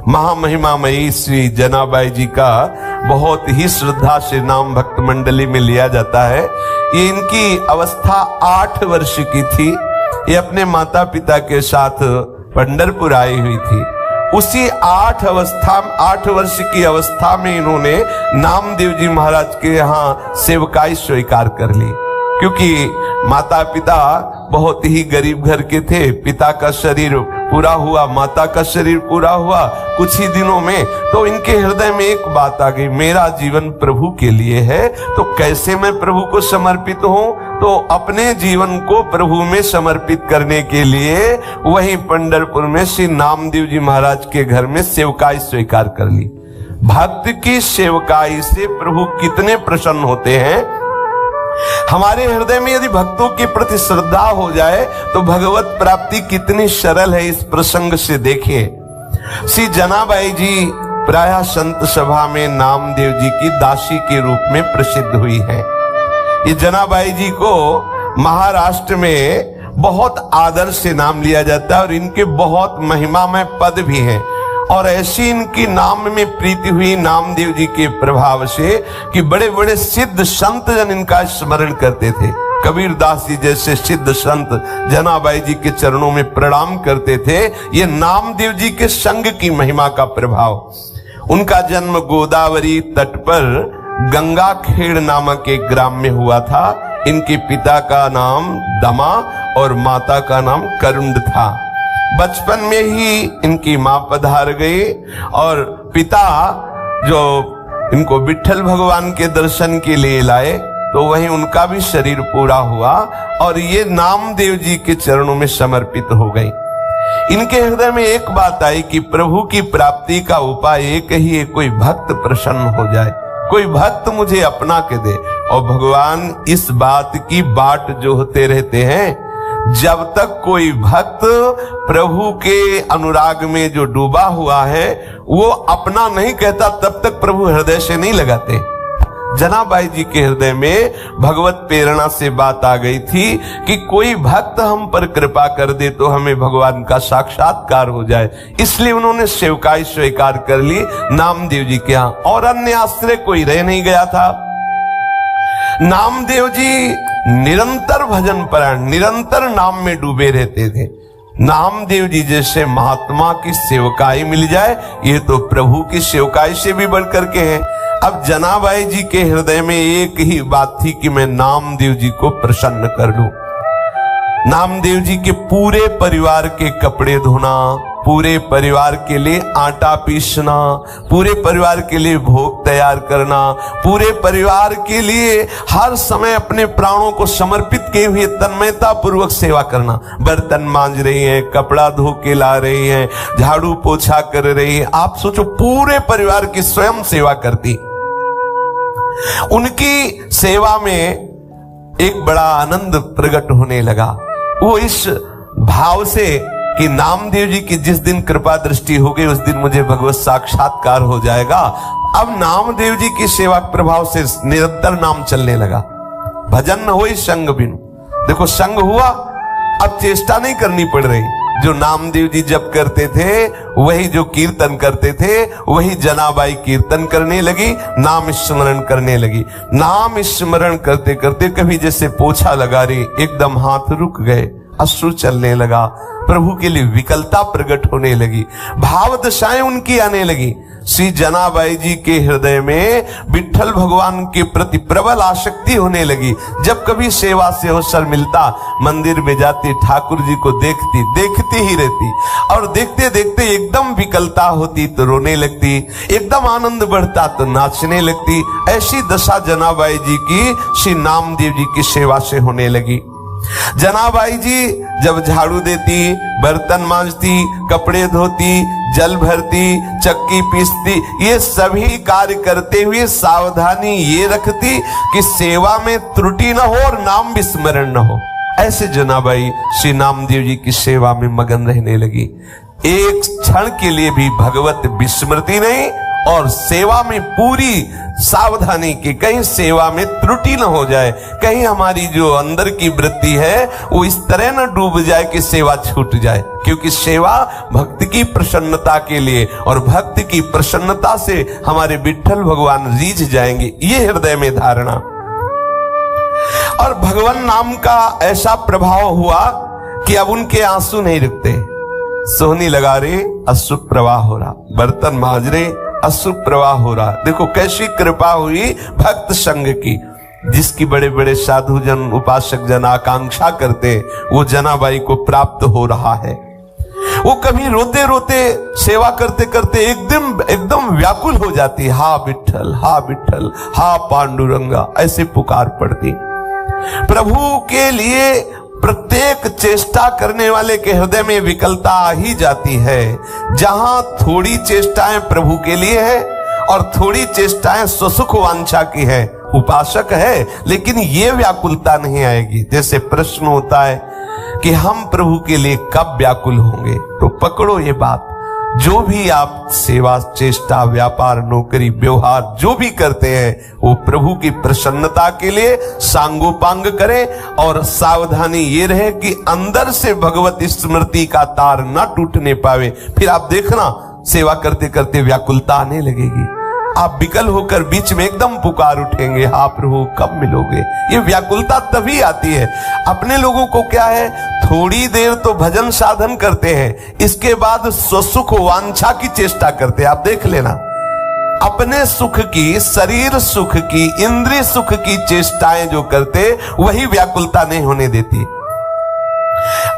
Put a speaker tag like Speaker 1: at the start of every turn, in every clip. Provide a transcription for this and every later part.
Speaker 1: महामहिमामयी श्री जनाबाई जी का बहुत ही श्रद्धा से नाम भक्त मंडली में लिया जाता है। ये इनकी अवस्था 8 वर्ष की थी। ये अपने माता पिता के साथ पंढरपुर आई हुई थी। उसी 8 वर्ष की अवस्था में इन्होंने नामदेव जी महाराज के यहाँ सेवकाई स्वीकार कर ली। क्योंकि माता पिता बहुत ही गरीब घर के थे। पिता का शरीर पूरा हुआ, माता का शरीर पूरा हुआ कुछ ही दिनों में, तो इनके हृदय में एक बात आ गई, मेरा जीवन प्रभु के लिए है, तो कैसे मैं प्रभु को समर्पित हूं। तो अपने जीवन को प्रभु में समर्पित करने के लिए वहीं पंढरपुर में श्री नामदेव जी महाराज के घर में सेवकाई स्वीकार कर ली। भक्त की सेवकाई से प्रभु कितने प्रसन्न होते हैं। हमारे हृदय में यदि भक्तों के प्रति श्रद्धा हो जाए तो भगवत प्राप्ति कितनी सरल है, इस प्रसंग से देखिए। श्री जनाबाई जी प्रायः संत सभा में नामदेव जी की दासी के रूप में प्रसिद्ध हुई है। ये जनाबाई जी को महाराष्ट्र में बहुत आदर से नाम लिया जाता है और इनके बहुत महिमामय पद भी हैं। और ऐसी इनकी नाम में प्रीति हुई नामदेव जी के प्रभाव से कि बड़े बड़े सिद्ध संत जन इनका स्मरण करते थे। कबीर दास जी जैसे सिद्ध संत जनाबाई जी के चरणों में प्रणाम करते थे। ये नामदेव जी के संग की महिमा का प्रभाव। उनका जन्म गोदावरी तट पर गंगा खेड़ नामक एक ग्राम में हुआ था। इनके पिता का नाम दमा और माता का नाम करुंड था। बचपन में ही इनकी मां पधार गई और पिता जो इनको विट्ठल भगवान के दर्शन के लिए लाए, तो वहीं उनका भी शरीर पूरा हुआ और ये नामदेव जी के चरणों में समर्पित हो गई। इनके हृदय में एक बात आई कि प्रभु की प्राप्ति का उपाय एक ही है, कोई भक्त प्रसन्न हो जाए, कोई भक्त मुझे अपना के दे। और भगवान इस बात की बाट जो होते रहते हैं, जब तक कोई भक्त प्रभु के अनुराग में जो डूबा हुआ है वो अपना नहीं कहता, तब तक प्रभु हृदय से नहीं लगाते। जनाबाई जी के हृदय में भगवत प्रेरणा से बात आ गई थी कि कोई भक्त हम पर कृपा कर दे तो हमें भगवान का साक्षात्कार हो जाए। इसलिए उन्होंने सेवकाई स्वीकार कर ली नामदेव जी के यहाँ, और अन्य आश्रय कोई रह नहीं गया था। नामदेव जी निरंतर भजन परायण, निरंतर नाम में डूबे रहते थे। नामदेव जी जैसे महात्मा की सेवकाई मिल जाए, ये तो प्रभु की सेवकाई से भी बढ़कर के है। अब जनाबाई जी के हृदय में एक ही बात थी कि मैं नामदेव जी को प्रसन्न कर लूं। नामदेव जी के पूरे परिवार के कपड़े धोना, पूरे परिवार के लिए आटा पीसना, पूरे परिवार के लिए भोग तैयार करना, पूरे परिवार के लिए हर समय अपने प्राणों को समर्पित किए हुए तन्मयता पूर्वक सेवा करना। बर्तन मांज रही हैं, कपड़ा धो के ला रही हैं, झाड़ू पोछा कर रही हैं। आप सोचो, पूरे परिवार की स्वयं सेवा करती। उनकी सेवा में एक बड़ा आनंद प्रकट होने लगा। वो इस भाव से कि नामदेव जी की जिस दिन कृपा दृष्टि हो गई उस दिन मुझे भगवत साक्षात्कार हो जाएगा। अब नामदेव जी की सेवा प्रभाव से निरंतर नाम चलने लगा। भजन न हो संग बिनु। देखो, संग हुआ, अब चेष्टा नहीं करनी पड़ रही। जो नामदेव जी जप करते थे, वही जो कीर्तन करते थे, वही जनाबाई कीर्तन करने लगी, नाम स्मरण करने लगी। नाम स्मरण करते करते कभी जैसे पोछा लगा रही, एकदम हाथ रुक गए, अश्रु चलने लगा, प्रभु के लिए विकलता प्रकट होने लगी, भाव दशाएं उनकी आने लगी। श्री जनाबाई जी के हृदय में विट्ठल भगवान के प्रति प्रबल आसक्ति होने लगी। जब कभी सेवा से अवसर मिलता, मंदिर में जाती, ठाकुर जी को देखती ही रहती, और देखते देखते एकदम विकलता होती तो रोने लगती, एकदम आनंद बढ़ता तो नाचने लगती। ऐसी दशा जनाबाई जी की श्री नामदेव जी की सेवा से होने लगी। जनाबाई जी जब झाड़ू देती, बर्तन मांजती, कपड़े धोती, जल भरती, चक्की पीसती, ये सभी कार्य करते हुए सावधानी ये रखती कि सेवा में त्रुटि न हो और नाम विस्मरण न हो। ऐसे जनाबाई श्री नामदेव जी की सेवा में मगन रहने लगी। एक क्षण के लिए भी भगवत विस्मृति नहीं और सेवा में पूरी सावधानी की, कहीं सेवा में त्रुटि न हो जाए, कहीं हमारी जो अंदर की वृत्ति है वो इस तरह न डूब जाए कि सेवा छूट जाए। क्योंकि सेवा भक्त की प्रसन्नता के लिए, और भक्त की प्रसन्नता से हमारे विठ्ठल भगवान रीझ जाएंगे, ये हृदय में धारणा। और भगवान नाम का ऐसा प्रभाव हुआ कि अब उनके आंसू नहीं रुकते। सोहनी लगा रहे अश्रु प्रवाह हो रहा, बर्तन मांज रहे अश्रु प्रवाह हो रहा। देखो कैसी कृपा हुई भक्त संग की, जिसकी बड़े बड़े साधु जन उपासक जन आकांक्षा करते, वो जनाबाई को प्राप्त हो रहा है। वो कभी रोते रोते सेवा करते करते एकदम व्याकुल हो जाती, हा विठ्ठल, हा विठ्ठल, हा पांडुरंगा, ऐसे पुकार पड़ती। प्रभु के लिए प्रत्येक चेष्टा करने वाले के हृदय में विकलता आ ही जाती है। जहां थोड़ी चेष्टाएं प्रभु के लिए है और थोड़ी चेष्टाएं स्वसुख वांछा की है, उपासक है, लेकिन ये व्याकुलता नहीं आएगी। जैसे प्रश्न होता है कि हम प्रभु के लिए कब व्याकुल होंगे, तो पकड़ो ये बात, जो भी आप सेवा, चेष्टा, व्यापार, नौकरी, व्यवहार जो भी करते हैं वो प्रभु की प्रसन्नता के लिए सांगोपांग करें। और सावधानी ये रहे कि अंदर से भगवत स्मृति का तार ना टूटने पावे। फिर आप देखना सेवा करते करते व्याकुलता आने लगेगी, आप विकल होकर बीच में एकदम पुकार उठेंगे, हा प्रभु कब मिलोगे। ये व्याकुलता तभी आती है। अपने लोगों को क्या है, थोड़ी देर तो भजन साधन करते हैं, इसके बाद स्वसुख वांछा की चेष्टा करते हैं। आप देख लेना, अपने सुख की, शरीर सुख की, इंद्रिय सुख की चेष्टाएं जो करते, वही व्याकुलता नहीं होने देती।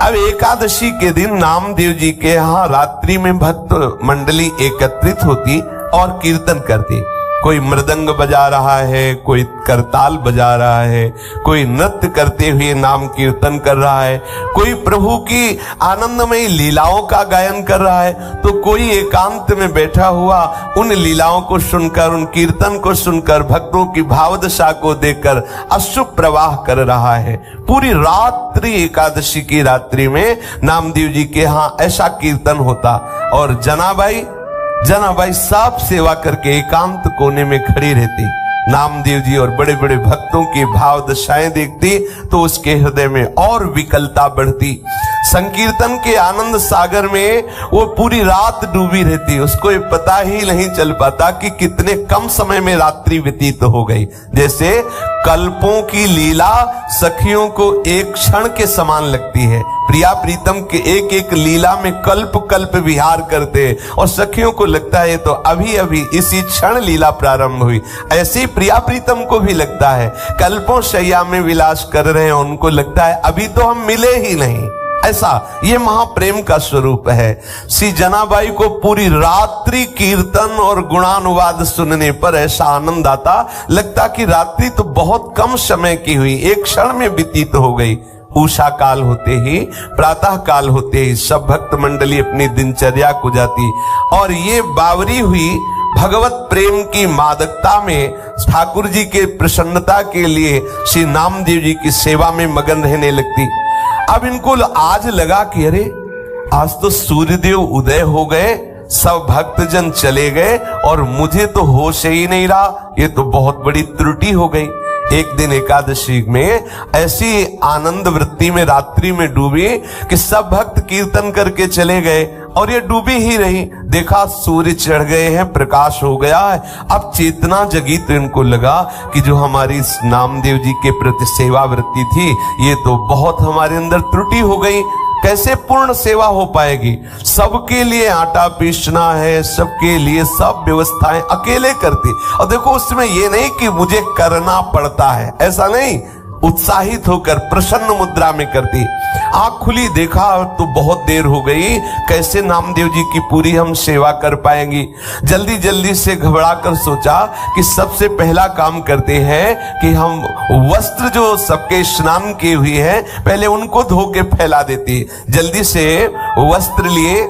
Speaker 1: अब एकादशी के दिन नामदेव जी के यहाँ रात्रि में भक्त मंडली एकत्रित होती और कीर्तन करती। कोई मृदंग बजा रहा है, कोई करताल बजा रहा है, कोई नृत्य करते हुए नाम कीर्तन कर रहा है, कोई प्रभु की आनंदमयी लीलाओं का गायन कर रहा है, तो कोई एकांत में बैठा हुआ उन लीलाओं को सुनकर, उन कीर्तन को सुनकर, भक्तों की भावदशा को देखकर अश्रु प्रवाह कर रहा है। पूरी रात्रि, एकादशी की रात्रि में नामदेव जी के यहाँ ऐसा कीर्तन होता। और जनाबाई सब सेवा करके एकांत कोने में खड़ी रहती। नामदेव जी और बड़े बड़े भक्तों की भाव दशाएं देखती तो उसके हृदय में और विकलता बढ़ती। संकीर्तन के आनंद सागर में वो पूरी रात डूबी रहती। उसको ये पता ही नहीं चल पाता कि कितने कम समय में रात्रि व्यतीत हो गई। जैसे कल्पों की लीला सखियों को एक क्षण के समान लगती है। प्रिया प्रीतम के एक एक लीला में कल्प कल्प विहार करते और सखियों को लगता है तो अभी अभी इसी क्षण लीला प्रारंभ हुई। ऐसे प्रिया प्रीतम को भी लगता है, कल्पों शैया में विलास कर रहे हैं, उनको लगता है अभी तो हम मिले ही नहीं। ऐसा ये महाप्रेम का स्वरूप है। श्री जनाबाई को पूरी रात्रि कीर्तन और गुणानुवाद सुनने पर ऐसा आनंद आता, लगता कि रात्रि तो बहुत कम समय की हुई, एक क्षण में व्यतीत हो गई। उषा काल होते ही, प्रातः काल होते ही सब भक्त मंडली अपनी दिनचर्या को जाती और ये बावरी हुई भगवत प्रेम की मादकता में ठाकुर जी के प्रसन्नता के लिए श्री नामदेव जी की सेवा में मगन रहने लगती। अब इनको आज लगा कि अरे आज तो सूर्यदेव उदय हो गए, सब भक्तजन चले गए और मुझे तो होश ही नहीं रहा, ये तो बहुत बड़ी त्रुटि हो गई। एक दिन एकादशी में ऐसी आनंद वृत्ति में रात्रि में डूबी कि सब भक्त कीर्तन करके चले गए और ये डूबी ही रही। देखा सूर्य चढ़ गए हैं, प्रकाश हो गया है। अब चेतना जगी तो इनको लगा कि जो हमारी नामदेव जी के प्रति सेवा वृत्ति थी, ये तो बहुत हमारे अंदर त्रुटि हो गई। कैसे पूर्ण सेवा हो पाएगी? सबके लिए आटा पीसना है, सबके लिए सब व्यवस्थाएं अकेले करती। और देखो उसमें ये नहीं कि मुझे करना पड़ता है, ऐसा नहीं, उत्साहित होकर प्रसन्न मुद्रा में करती। आंख खुली, देखा तो बहुत देर हो गई, कैसे नामदेव जी की पूरी हम सेवा कर पाएंगी। जल्दी जल्दी से घबरा कर सोचा कि सबसे पहला काम करते हैं कि हम वस्त्र जो सबके स्नान किए हुए हैं पहले उनको धो के फैला देती। जल्दी से वस्त्र लिए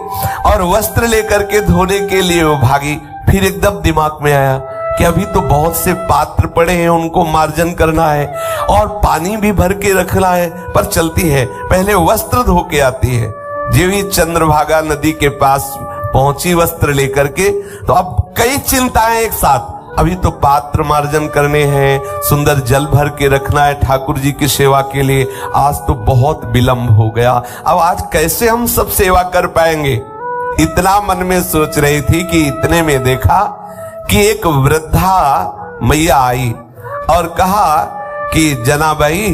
Speaker 1: और वस्त्र लेकर के धोने के लिए वो भागी। फिर एकदम दिमाग में आया कि अभी तो बहुत से पात्र पड़े हैं, उनको मार्जन करना है और पानी भी भर के रखना है, पर चलती है पहले वस्त्र धो के आती है। जो ही चंद्रभागा नदी के पास पहुंची वस्त्र लेकर के, तो अब कई चिंताएं एक साथ। अभी तो पात्र मार्जन करने हैं, सुंदर जल भर के रखना है ठाकुर जी की सेवा के लिए। आज तो बहुत विलंब हो गया, अब आज कैसे हम सब सेवा कर पाएंगे, इतना मन में सोच रही थी कि इतने में देखा कि एक वृद्धा मैया आई और कहा कि जनाबाई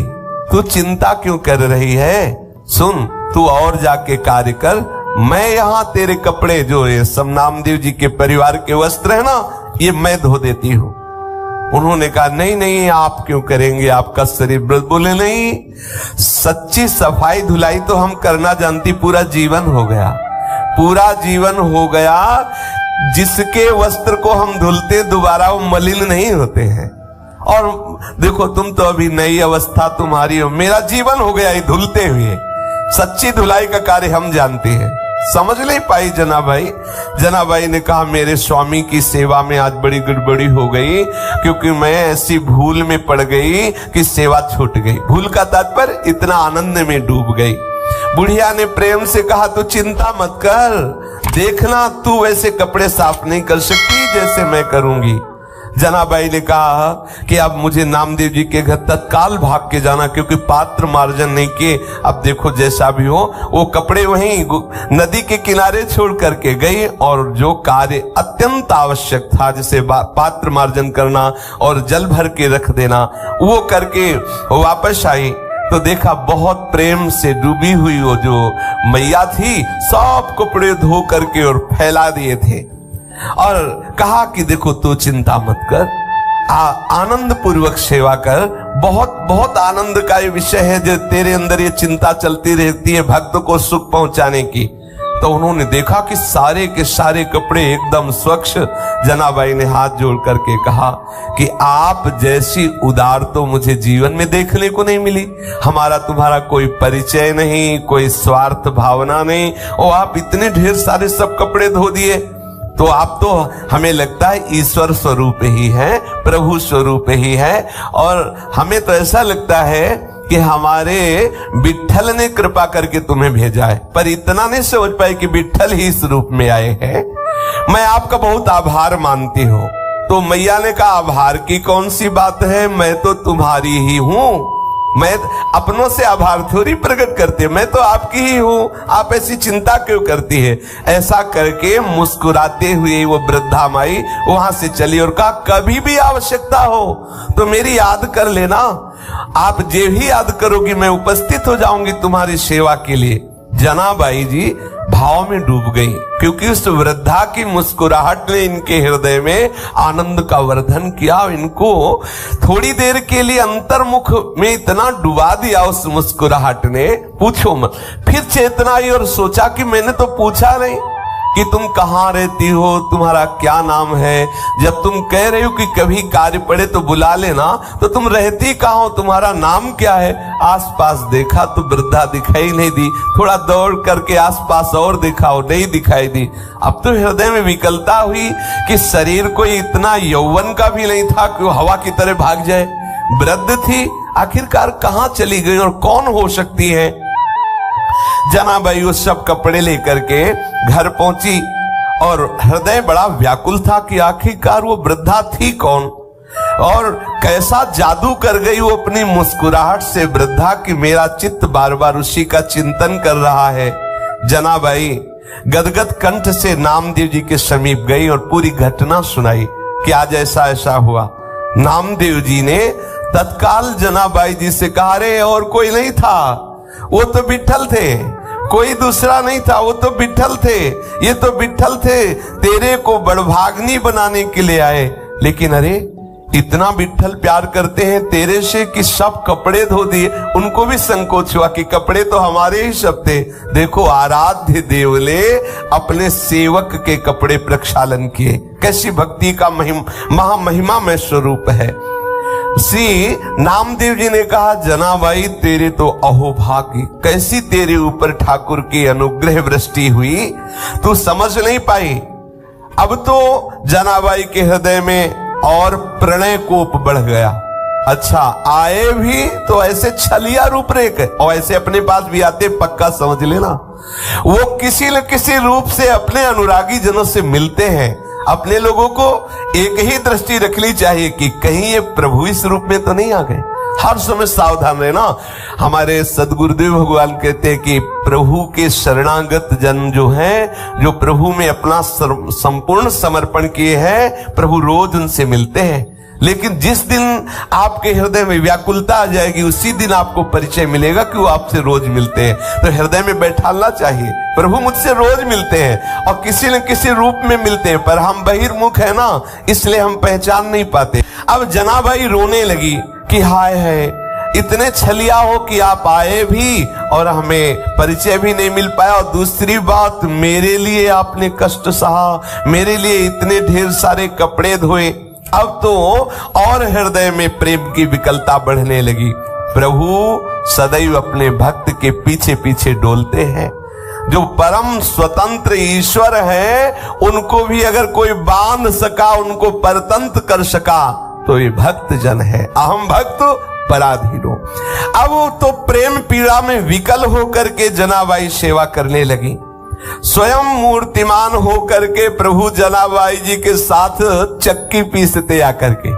Speaker 1: तू चिंता क्यों कर रही है, सुन तू और जाके कार्य कर, मैं यहाँ तेरे कपड़े जो ये सब नामदेव जी के परिवार के वस्त्र है ना, ये मैं धो देती हूँ। उन्होंने कहा नहीं नहीं आप क्यों करेंगे, आपका शरीर। बोले नहीं, सच्ची सफाई धुलाई तो हम करना जानती, पूरा जीवन हो गया, पूरा जीवन हो गया। जिसके वस्त्र को हम धुलते दोबारा वो मलिन नहीं होते हैं। और देखो तुम तो अभी नई अवस्था तुम्हारी हो, मेरा जीवन हो गया ये धुलते हुए। सच्ची धुलाई का कार्य हम जानते हैं। समझ नहीं पाई जनाबाई। जनाबाई ने कहा मेरे स्वामी की सेवा में आज बड़ी गड़बड़ी हो गई, क्योंकि मैं ऐसी भूल में पड़ गई कि सेवा छूट गई। भूल का तात्पर्य इतना आनंद में डूब गई। बुढ़िया ने प्रेम से कहा तू चिंता मत कर, देखना तू वैसे कपड़े साफ नहीं कर सकती जैसे मैं करूंगी। जनाबाई ने कहा कि अब मुझे नामदेव जी के घर तत्काल भाग के जाना, क्योंकि पात्र मार्जन नहीं किए। अब देखो जैसा भी हो, वो कपड़े वहीं नदी के किनारे छोड़ करके गई और जो कार्य अत्यंत आवश्यक था, जैसे पात्र मार्जन करना और जल भर के रख देना, वो करके वापस आई तो देखा बहुत प्रेम से डूबी हुई वो जो मैया थी, सब कपड़े धो करके और फैला दिए थे। और कहा कि देखो तू चिंता मत कर, आनंद पूर्वक सेवा कर। बहुत बहुत आनंद का ये विषय है जो तेरे अंदर ये चिंता चलती रहती है भक्त को सुख पहुंचाने की। तो उन्होंने देखा कि सारे के सारे कपड़े एकदम स्वच्छ। जनाबाई ने हाथ जोड़ करके कहा कि आप जैसी उदार तो मुझे जीवन में देखने को नहीं मिली। हमारा तुम्हारा कोई परिचय नहीं, कोई स्वार्थ भावना नहीं, और आप इतने ढेर सारे सब कपड़े धो दिए। तो आप तो हमें लगता है ईश्वर स्वरूप ही है, प्रभु स्वरूप ही है, और हमें तो ऐसा लगता है कि हमारे विट्ठल ने कृपा करके तुम्हें भेजा है। पर इतना नहीं समझ पाए कि विट्ठल ही इस रूप में आए हैं। मैं आपका बहुत आभार मानती हूँ। तो मैया ने कहा आभार की कौन सी बात है, मैं तो तुम्हारी ही हूँ, मैं अपनों से आभार थोड़ी प्रकट करती, मैं तो आपकी ही हूँ, आप ऐसी चिंता क्यों करती है। ऐसा करके मुस्कुराते हुए वो वृद्धा माई वहां से चली और कहा कभी भी आवश्यकता हो तो मेरी याद कर लेना, आप जे भी याद करोगी मैं उपस्थित हो जाऊंगी तुम्हारी सेवा के लिए। जनाबाई जी भाव में डूब गई, क्योंकि उस वृद्धा की मुस्कुराहट ने इनके हृदय में आनंद का वर्धन किया। इनको थोड़ी देर के लिए अंतर्मुख में इतना डुबा दिया उस मुस्कुराहट ने, पूछो मत। फिर चेतना आई और सोचा कि मैंने तो पूछा नहीं कि तुम कहाँ रहती हो, तुम्हारा क्या नाम है। जब तुम कह रहे हो कि कभी कार्य पड़े तो बुला लेना, तो तुम रहती कहाँ हो, तुम्हारा नाम क्या है। आसपास देखा तो वृद्धा दिखाई नहीं दी, थोड़ा दौड़ करके आसपास और देखा, और नहीं दिखाई दी। अब तो हृदय में विकलता हुई कि शरीर कोई इतना यौवन का भी नहीं था कि वो हवा की तरह भाग जाए। वृद्ध थी, आखिरकार कहाँ चली गई और कौन हो सकती है। जनाबाई उस सब कपड़े लेकर के घर पहुंची और हृदय बड़ा व्याकुल था कि आखिरकार वो वृद्धा थी कौन और कैसा जादू कर गई वो अपनी मुस्कुराहट से वृद्धा की मेरा चित्त बार बार उसी का चिंतन कर रहा है। जनाबाई गदगद कंठ से नामदेव जी के समीप गई और पूरी घटना सुनाई कि आज ऐसा ऐसा हुआ। नामदेव जी ने तत्काल जनाबाई जी से कहा रे और कोई नहीं था, वो तो विट्ठल थे, कोई दूसरा नहीं था, वो तो विट्ठल थे, ये तो विट्ठल थे, तेरे को बड़भाग्नि बनाने के लिए आए। लेकिन अरे इतना विट्ठल प्यार करते हैं तेरे से कि सब कपड़े धो दिए। उनको भी संकोच हुआ कि कपड़े तो हमारे ही सब थे। देखो आराध्य देव ने अपने सेवक के कपड़े प्रक्षालन किए। कैसी भक्ति का महामहिमा में स्वरूप है। श्री नामदेव जी ने कहा जनाबाई तेरे तो अहोभाग्य, कैसी तेरे ऊपर ठाकुर की अनुग्रह वृष्टि हुई, तू समझ नहीं पाई। अब तो जनाबाई के हृदय में और प्रणय कोप बढ़ गया। अच्छा आए भी तो ऐसे छलिया रूपरेख और ऐसे अपने पास भी आते, पक्का समझ लेना वो किसी न किसी रूप से अपने अनुरागी जनों से मिलते हैं। अपने लोगों को एक ही दृष्टि रखनी चाहिए कि कहीं ये प्रभु इस रूप में तो नहीं आ गए। हर समय सावधान रहना। हमारे सदगुरुदेव भगवान कहते हैं कि प्रभु के शरणागत जन जो हैं, जो प्रभु में अपना संपूर्ण समर्पण किए हैं, प्रभु रोज उनसे मिलते हैं। लेकिन जिस दिन आपके हृदय में व्याकुलता आ जाएगी उसी दिन आपको परिचय मिलेगा कि वो आपसे रोज मिलते हैं। तो हृदय में बैठाना चाहिए, प्रभु मुझसे रोज मिलते हैं और किसी न किसी रूप में मिलते हैं, पर हम बहिर्मुख है ना, इसलिए हम पहचान नहीं पाते। अब जनाबाई रोने लगी कि हाय है, इतने छलिया हो कि आप आए भी और हमें परिचय भी नहीं मिल पाया, और दूसरी बात मेरे लिए आपने कष्ट सहा, मेरे लिए इतने ढेर सारे कपड़े धोए। अब तो और हृदय में प्रेम की विकलता बढ़ने लगी। प्रभु सदैव अपने भक्त के पीछे पीछे डोलते हैं। जो परम स्वतंत्र ईश्वर है उनको भी अगर कोई बांध सका, उनको परतंत्र कर सका तो ये भक्त जन है। अहम भक्त पराधीनो। अब तो प्रेम पीड़ा में विकल होकर के जनाबाई सेवा करने लगी। स्वयं मूर्तिमान होकर के प्रभु जनाबाई जी के साथ चक्की पीसते आकर के,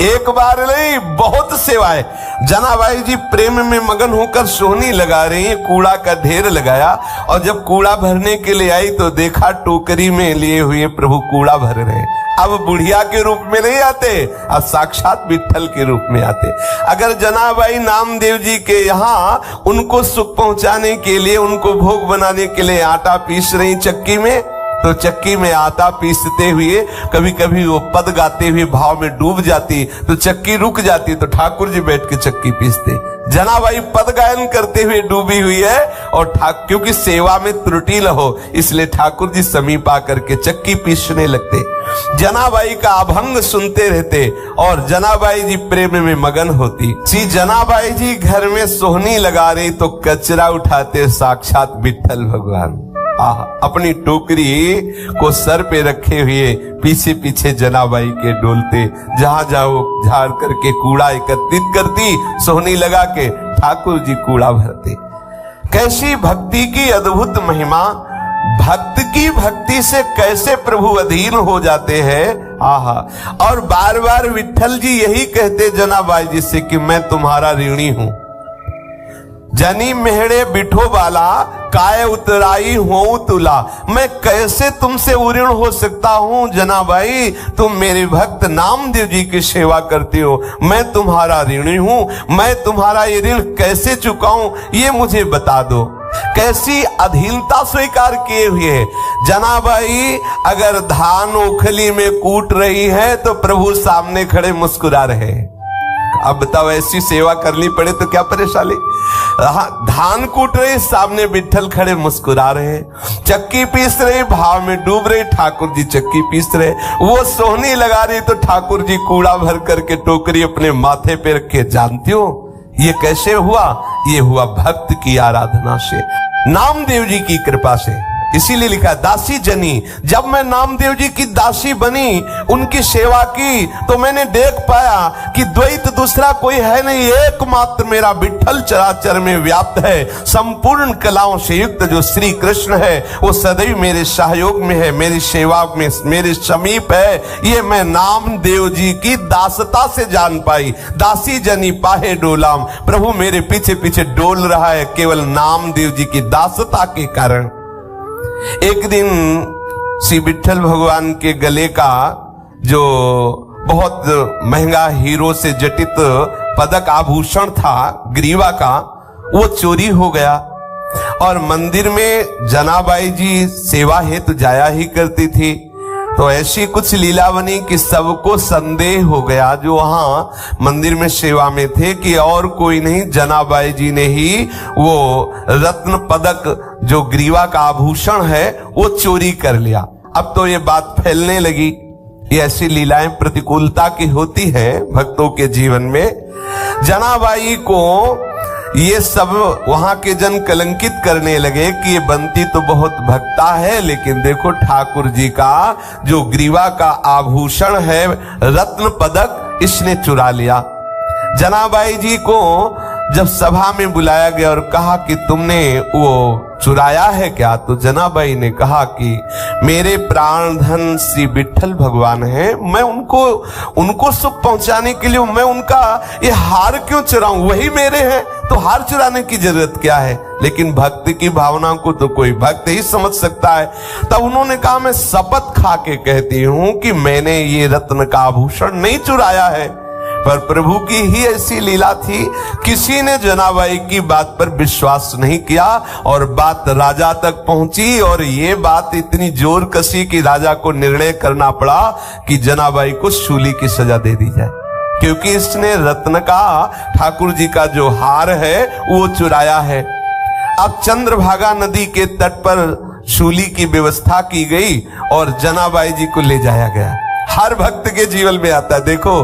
Speaker 1: एक बार नहीं बहुत सेवाएं। जनाबाई जी प्रेम में मगन होकर सोहनी लगा रही है, कूड़ा का ढेर लगाया, और जब कूड़ा भरने के लिए आई तो देखा टोकरी में लिए हुए प्रभु कूड़ा भर रहे। अब बुढ़िया के रूप में नहीं आते, अब साक्षात विट्ठल के रूप में आते। अगर जनाबाई नामदेव जी के यहाँ उनको सुख पहुंचाने के लिए, उनको भोग बनाने के लिए आटा पीस रही चक्की में, तो चक्की में आटा पीसते हुए कभी कभी वो पद गाते हुए भाव में डूब जाती, तो चक्की रुक जाती, तो ठाकुर जी बैठ के चक्की पीसते। जनाबाई पद गायन करते हुए डूबी हुई है, और क्योंकि सेवा में त्रुटि न हो इसलिए ठाकुर जी समीप आकर के चक्की पीसने लगते। जनाबाई का अभंग सुनते रहते और जनाबाई जी प्रेम में मगन होती। सी जनाबाई जी घर में सोहनी लगा रही तो कचरा उठाते साक्षात विट्ठल भगवान। अपनी टोकरी को सर पे रखे हुए पीछे पीछे जनाबाई के डोलते, जहां जाओ झाड़ करके कूड़ा एकत्रित करती, सोहनी लगा के ठाकुर जी कूड़ा भरते। कैसी भक्ति की अद्भुत महिमा! भक्त की भक्ति से कैसे प्रभु अधीन हो जाते हैं। आहा! और बार बार विट्ठल जी यही कहते जनाबाई जी से कि मैं तुम्हारा ऋणी हूं। जनी मेहड़े बिठो बाला काय उतराई हो तुला, मैं कैसे तुमसे उऋण हो सकता हूं जनाबाई, तुम मेरे भक्त नामदेव जी की सेवा करते हो, मैं तुम्हारा ऋणी हूं, मैं तुम्हारा ये ऋण कैसे चुकाऊं ये मुझे बता दो। कैसी अधीनता स्वीकार किए हुए है जनाबाई। अगर धान ओखली में कूट रही है तो प्रभु सामने खड़े मुस्कुरा रहे। अब बताओ ऐसी सेवा करनी पड़े तो क्या परेशानी। धान कूट रहे, सामने विट्ठल खड़े मुस्कुरा रहे। चक्की पीस रहे, भाव में डूब रहे, ठाकुर जी चक्की पीस रहे। वो सोहनी लगा रही तो ठाकुर जी कूड़ा भर करके टोकरी अपने माथे पे रखे। जानती हो ये कैसे हुआ? ये हुआ भक्त की आराधना से, नामदेव जी की कृपा से। इसीलिए लिखा दासी जनी। जब मैं नामदेव जी की दासी बनी, उनकी सेवा की, तो मैंने देख पाया कि द्वैत दूसरा कोई है नहीं, एकमात्र मेरा विट्ठल चराचर में व्याप्त है। संपूर्ण कलाओं से युक्त जो श्री कृष्ण है वो सदैव मेरे सहयोग में है, मेरी सेवा में मेरे समीप है। ये मैं नामदेव जी की दासता से जान पाई। दासी जनी पाहे डोलाम, प्रभु मेरे पीछे पीछे डोल रहा है केवल नामदेव जी की दासता के कारण। एक दिन श्री विट्ठल भगवान के गले का जो बहुत महंगा हीरो से जटित पदक आभूषण था ग्रीवा का, वो चोरी हो गया। और मंदिर में जनाबाई जी सेवा हेतु जाया ही करती थी, तो ऐसी कुछ लीला बनी कि सबको संदेह हो गया जो वहां मंदिर में सेवा में थे कि और कोई नहीं, जनाबाई जी ने ही वो रत्न पदक जो ग्रीवा का आभूषण है वो चोरी कर लिया। अब तो ये बात फैलने लगी। ये ऐसी लीलाएं प्रतिकूलता की होती है भक्तों के जीवन में। जनाबाई को ये सब वहां के जन कलंकित करने लगे कि ये बंती तो बहुत भक्ता है, लेकिन देखो ठाकुर जी का जो ग्रीवा का आभूषण है रत्न पदक इसने चुरा लिया। जनाबाई जी को जब सभा में बुलाया गया और कहा कि तुमने वो चुराया है क्या, तो जनाबाई ने कहा कि मेरे प्राण धन श्री विठ्ठल भगवान हैं, मैं उनको सुख पहुंचाने के लिए मैं उनका ये हार क्यों चुराऊं, वही मेरे हैं, तो हार चुराने की जरूरत क्या है। लेकिन भक्ति की भावना को तो कोई भक्त ही समझ सकता है। तब उन्होंने कहा मैं शपथ खा के कहती हूं कि मैंने ये रत्न का आभूषण नहीं चुराया है, पर प्रभु की ही ऐसी लीला थी, किसी ने जनाबाई की बात पर विश्वास नहीं किया और बात राजा तक पहुंची और ये बात इतनी जोर कसी कि राजा को निर्णय करना पड़ा कि जनाबाई को शूली की सजा दे दी जाए, क्योंकि इसने रत्न का, ठाकुर जी का जो हार है वो चुराया है। अब चंद्रभागा नदी के तट पर शूली की व्यवस्था की गई और जनाबाई जी को ले जाया गया। हर भक्त के जीवन में आता है, देखो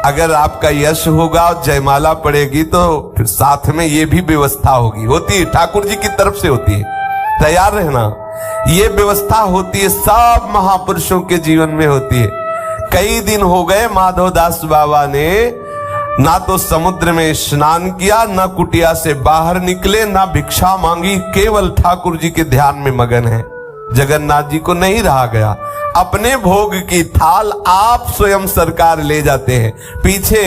Speaker 1: अगर आपका यश होगा और जयमाला पड़ेगी तो फिर साथ में ये भी व्यवस्था होगी, होती है, ठाकुर जी की तरफ से होती है, तैयार रहना। ये व्यवस्था होती है, सब महापुरुषों के जीवन में होती है। कई दिन हो गए माधवदास बाबा ने ना तो समुद्र में स्नान किया, ना कुटिया से बाहर निकले, ना भिक्षा मांगी, केवल ठाकुर जी के ध्यान में मगन है। जगन्नाथ जी को नहीं रहा गया, अपने भोग की थाल आप स्वयं सरकार ले जाते हैं। पीछे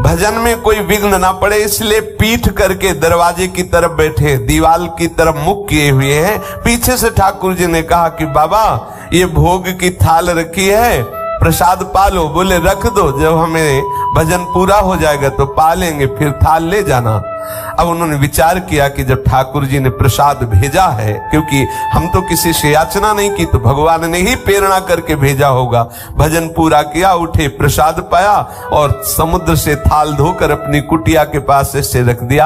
Speaker 1: भजन में कोई विघ्न ना पड़े इसलिए पीठ करके दरवाजे की तरफ बैठे, दीवाल की तरफ मुख किए हुए हैं। पीछे से ठाकुर जी ने कहा कि बाबा ये भोग की थाल रखी है, प्रसाद पालो। बोले रख दो, जब हमें भजन पूरा हो जाएगा तो पालेंगे, फिर थाल ले जाना। अब उन्होंने विचार किया कि जब ठाकुर जी ने प्रसाद भेजा है, क्योंकि हम तो किसी से याचना नहीं की, तो भगवान ने ही प्रेरणा करके भेजा होगा। भजन पूरा किया, उठे, प्रसाद पाया और समुद्र से थाल धोकर अपनी कुटिया के पास ऐसे रख दिया।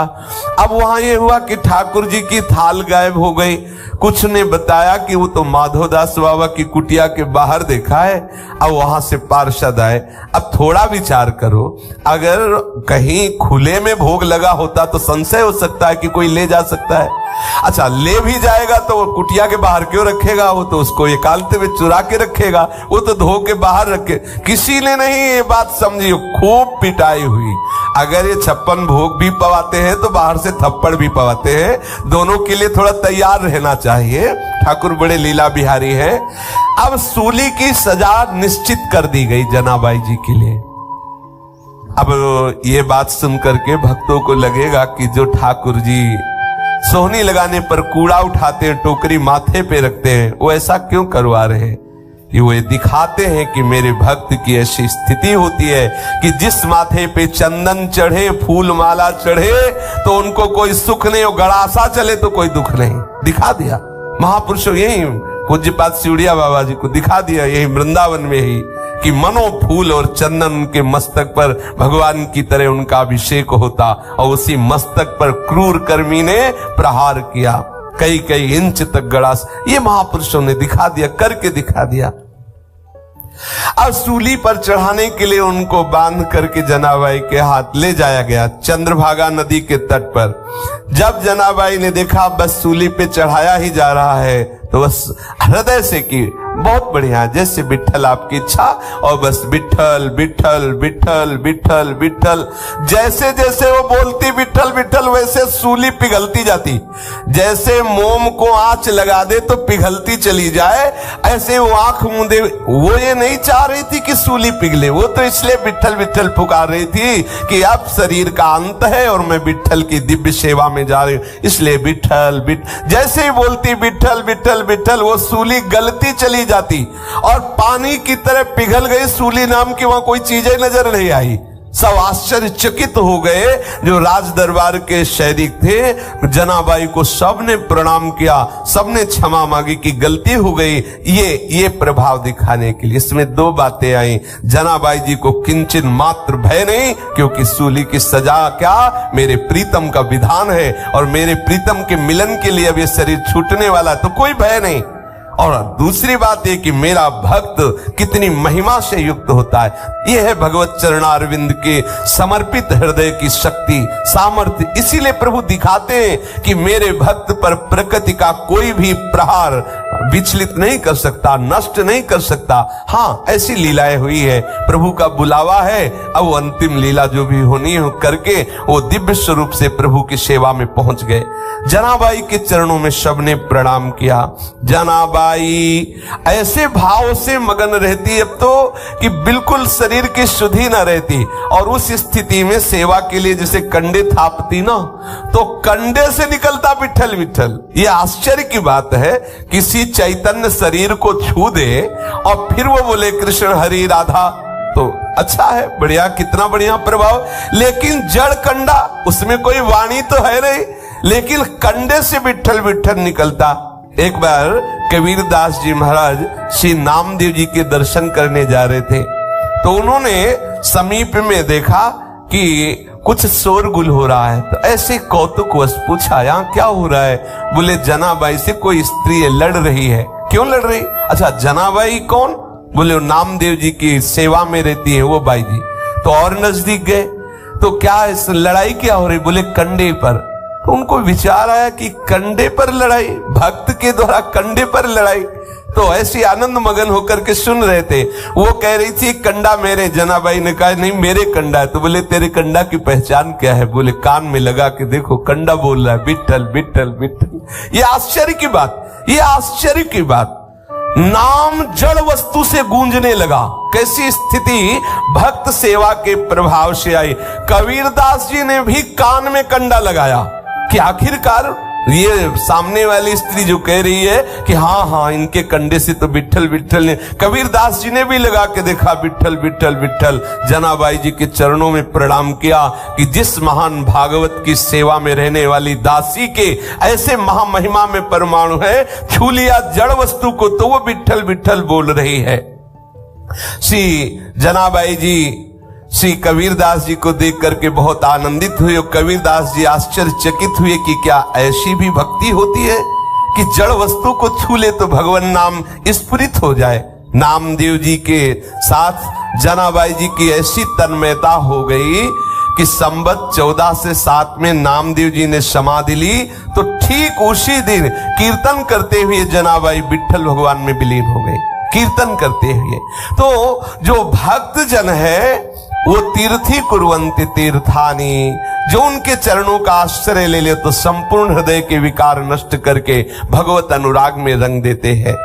Speaker 1: अब वहां ये हुआ कि ठाकुर जी की थाल गायब हो गई। कुछ ने बताया कि वो तो माधवदास बाबा की कुटिया के बाहर देखा है। अब वहां से पार्षद आए। अब थोड़ा विचार करो, अगर कहीं खुले में भोग लगा होता तो संशय हो सकता है कि कोई ले जा सकता है। अच्छा, ले भी जाएगा तो वो कुटिया के बाहर क्यों रखेगा, वो तो उसको एकांत में चुरा के रखेगा, वो तो धो के बाहर रखे। किसी ने नहीं ये बात समझी, खूब पिटाई हुई। अगर ये 56 भोग भी पवाते हैं तो बाहर से थप्पड़ भी पवाते हैं, दोनों के लिए थोड़ा तैयार रहना चाहिए। ठाकुर बड़े लीला बिहारी हैं। अब सूली की सजा निश्चित कर दी गई जनाबाई जी के लिए। अब ये बात सुन करके भक्तों को लगेगा कि जो ठाकुर जी सोहनी लगाने पर कूड़ा उठाते हैं, टोकरी माथे पे रखते हैं, वो ऐसा क्यों करवा रहे हैं? कि वो दिखाते हैं कि मेरे भक्त की ऐसी स्थिति होती है कि जिस माथे पे चंदन चढ़े, फूल माला चढ़े तो उनको कोई सुख नहीं, और गड़ासा चले तो कोई दुख नहीं। दिखा दिया महापुरुषों, यही पूज्यपाद सिवड़िया बाबा जी को दिखा दिया, यही वृंदावन में ही, कि मनो फूल और चंदन के मस्तक पर भगवान की तरह उनका अभिषेक होता और उसी मस्तक पर क्रूर कर्मी ने प्रहार किया, कई कई इंच तक गड़ास। ये महापुरुषों ने दिखा दिया, करके दिखा दिया। अब सूली पर चढ़ाने के लिए उनको बांध करके जनाबाई के हाथ ले जाया गया चंद्रभागा नदी के तट पर। जब जनाबाई ने देखा बस सूली पे चढ़ाया ही जा रहा है तो बस हृदय से की बहुत बढ़िया, जैसे विठ्ठल आपकी इच्छा, और बस विठ्ठल विठ्ठल विठ्ठल विठ्ठल विठ्ठल। जैसे जैसे वो बोलती विठ्ठल विठ्ठल वैसे सूली पिघलती जाती, जैसे मोम को आंच लगा दे तो पिघलती चली जाए, ऐसे वो आंख मूंदे। वो ये नहीं चाह रही थी कि सूली पिघले, वो तो इसलिए विठ्ठल विठ्ठल पुकार रही थी कि अब शरीर का अंत है और मैं विठ्ठल की दिव्य सेवा में जा रही हूं, इसलिए विठ्ठल विठ्ठल। जैसे ही बोलती विठ्ठल विठ्ठल विठ्ठल, वो सूली गलती चली जाती और पानी की तरह पिघल गई। सूली नाम की वहां कोई चीज नजर नहीं आई। सब आश्चर्यचकित हो गए जो राज दरबार के सैनिक थे। जनाबाई को सबने प्रणाम किया, सबने क्षमा मांगी कि गलती हो गई, ये प्रभाव दिखाने के लिए। इसमें दो बातें आई, जनाबाई जी को किंचित मात्र भय नहीं, क्योंकि सूली की सजा क्या मेरे प्रीतम का विधान है और मेरे प्रीतम के मिलन के लिए अब ये शरीर छूटने वाला, तो कोई भय नहीं। और दूसरी बात है कि मेरा भक्त कितनी महिमा से युक्त होता है। यह है भगवत चरणारविंद के समर्पित हृदय की शक्ति, सामर्थ्य। इसीलिए प्रभु दिखाते हैं कि मेरे भक्त पर प्रकृति का कोई भी प्रहार विचलित नहीं कर सकता, नष्ट नहीं कर सकता। हाँ, ऐसी लीलाएं हुई है, प्रभु का बुलावा है। अब वो अंतिम लीला जो भी होनी हो करके वो दिव्य स्वरूप से प्रभु की सेवा में पहुंच गए। जनाबाई के चरणों में सबने प्रणाम किया। जनाबाई ऐसे भाव से मगन रहती अब तो कि बिल्कुल शरीर की शुद्धि न रहती, और उस स्थिति में सेवा के लिए जैसे कंडे थापती ना, तो कंडे से निकलता विठल विठल। ये आश्चर्य की बात है, किसी चैतन्य शरीर को छू दे और फिर वो बोले कृष्ण हरि राधा, तो अच्छा है, बढ़िया, कितना बढ़िया प्रभाव। लेकिन जड़ कंडा, उसमें कोई वाणी तो है नहीं, लेकिन कंडे से विठल विठल निकलता। एक बार कबीरदास जी महाराज श्री नामदेव जी के दर्शन करने जा रहे थे, तो उन्होंने समीप में देखा कि कुछ शोरगुल हो रहा है, तो ऐसे कौतुकवश पूछा, यहाँ क्या हो रहा है? बोले जनाबाई से कोई स्त्री लड़ रही है। क्यों लड़ रही? अच्छा, जनाबाई कौन? बोले नामदेव जी की सेवा में रहती है वो बाई जी। तो और नजदीक गए तो क्या इस लड़ाई क्या हो रही? बोले कंडे पर। तो उनको विचार आया कि कंडे पर लड़ाई, भक्त के द्वारा कंडे पर लड़ाई। तो ऐसी आनंद मगन होकर के सुन रहे थे। वो कह रही थी कंडा मेरे। जनाबाई ने कहा नहीं मेरे कंडा है। तो बोले तेरे कंडा की पहचान क्या है? बोले कान में लगा के देखो कंडा बोल रहा है विठल विठल विठल। ये आश्चर्य की बात, ये आश्चर्य की बात। नाम जड़ वस्तु से गूंजने लगा। कैसी स्थिति भक्त सेवा के प्रभाव से आई। कबीरदास जी ने भी कान में कंडा लगाया कि आखिरकार ये सामने वाली स्त्री जो कह रही है कि हाँ हाँ इनके कंडे से तो विठल विठल ने, कबीरदास जी ने भी लगा के देखा विठल विठल विठल। जनाबाई जी के चरणों में प्रणाम किया कि जिस महान भागवत की सेवा में रहने वाली दासी के ऐसे महामहिमा में परमाणु है, छू लिया जड़ वस्तु को तो वो विठल विठल बोल रही है। श्री जनाबाई जी श्री कबीरदास जी को देख करके बहुत आनंदित हुए। कबीरदास जी आश्चर्यचकित हुए कि क्या ऐसी भी भक्ति होती है कि जड़ वस्तु को छू ले तो भगवान नाम स्फुरित हो जाए। नामदेव जी के साथ जनाबाई जी की ऐसी तन्मयता हो गई कि संवत 14 से 7 में नामदेव जी ने समाधि ली, तो ठीक उसी दिन कीर्तन करते हुए जनाबाई विठल भगवान में विलीन हो गई, कीर्तन करते हुए। तो जो भक्त जन है वो तीर्थी कुर्वन्ति तीर्थानी, जो उनके चरणों का आश्रय ले ले तो संपूर्ण हृदय के विकार नष्ट करके भगवत अनुराग में रंग देते हैं।